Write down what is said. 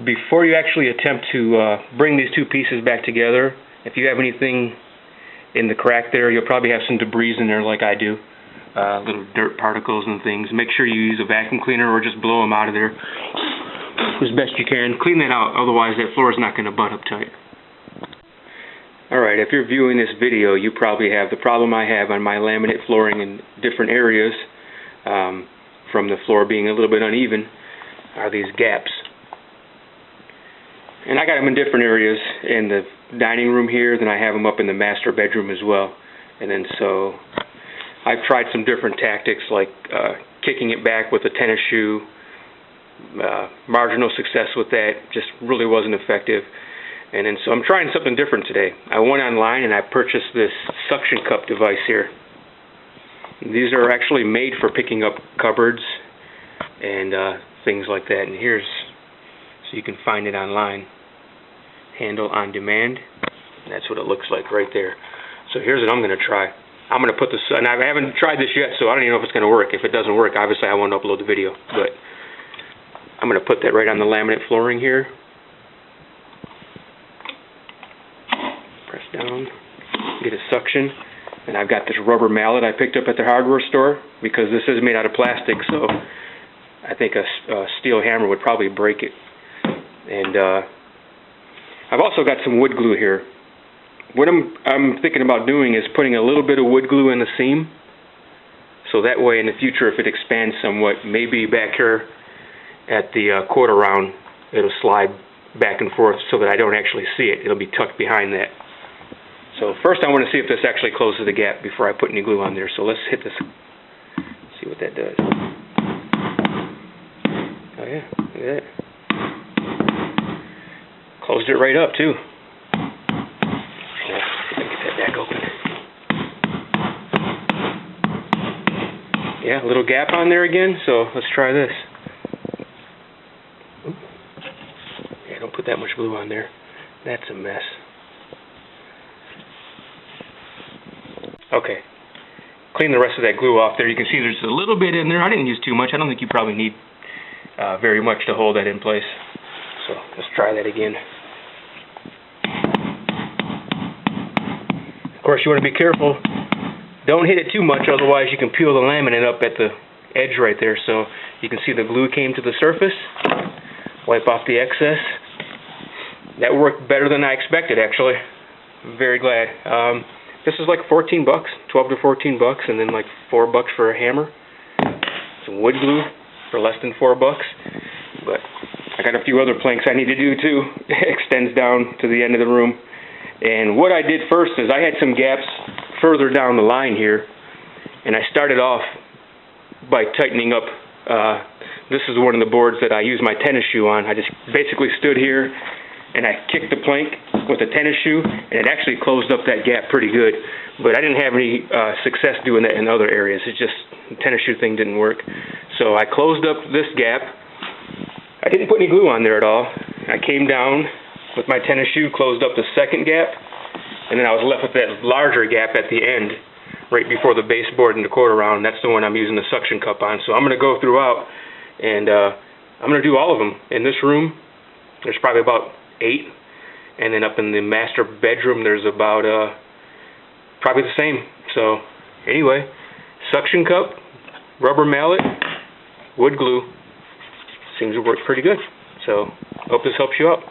before you actually attempt to bring these two pieces back together, if you have anything in the crack there, you'll probably have some debris in there like I do, little dirt particles and things. Make sure you use a vacuum cleaner or just blow them out of there as best you can. Clean that out, otherwise that floor is not going to butt up tight. Alright, if you're viewing this video, you probably have the problem I have on my laminate flooring in different areas, from the floor being a little bit uneven, are these gaps. And I got them in different areas in the dining room here, then I have them up in the master bedroom as well. And then so I've tried some different tactics like kicking it back with a tennis shoe. Marginal success with that, just really wasn't effective. And then so I'm trying something different today. I went online and I purchased this suction cup device here. These are actually made for picking up cupboards and things like that. And here's, so you can find it online, handle on demand. And that's what it looks like right there. So here's what I'm going to try. I'm going to put this, and I haven't tried this yet, so I don't even know if it's going to work. If it doesn't work, obviously I won't upload the video. But I'm going to put that right on the laminate flooring here. Press down, get a suction. And I've got this rubber mallet I picked up at the hardware store, because this is made out of plastic, so I think a steel hammer would probably break it. And I've also got some wood glue here. What I'm thinking about doing is putting a little bit of wood glue in the seam, so that way in the future if it expands somewhat, maybe back here at the quarter round, it'll slide back and forth so that I don't actually see it. It'll be tucked behind that. So first I want to see if this actually closes the gap before I put any glue on there. So let's hit this, see what that does. Oh yeah, look at that. Closed it right up too. Get that back open. Yeah, a little gap on there again, so let's try this. Ooh. Yeah, don't put that much glue on there. That's a mess. Okay, clean the rest of that glue off there. You can see there's a little bit in there. I didn't use too much. I don't think you probably need very much to hold that in place. So let's try that again. Of course, you want to be careful. Don't hit it too much, otherwise you can peel the laminate up at the edge right there. So you can see the glue came to the surface. Wipe off the excess. That worked better than I expected, actually. I'm very glad. This is like 14 bucks, 12 to 14 bucks, and then like $4 for a hammer. Some wood glue for less than $4. But I got a few other planks I need to do too. It extends down to the end of the room. And what I did first is I had some gaps further down the line here, and I started off by tightening up. This is one of the boards that I use my tennis shoe on. I just basically stood here and I kicked the plank with a tennis shoe, and it actually closed up that gap pretty good. But I didn't have any success doing that in other areas. It's just the tennis shoe thing didn't work. So I closed up this gap. I didn't put any glue on there at all. I came down with my tennis shoe, closed up the second gap, and then I was left with that larger gap at the end, right before the baseboard and the quarter round. That's the one I'm using the suction cup on. So I'm going to go throughout, and I'm going to do all of them. In this room, there's probably about 8, and then up in the master bedroom there's about probably the same. So anyway, suction cup, rubber mallet, wood glue, seems to work pretty good. So hope this helps you out.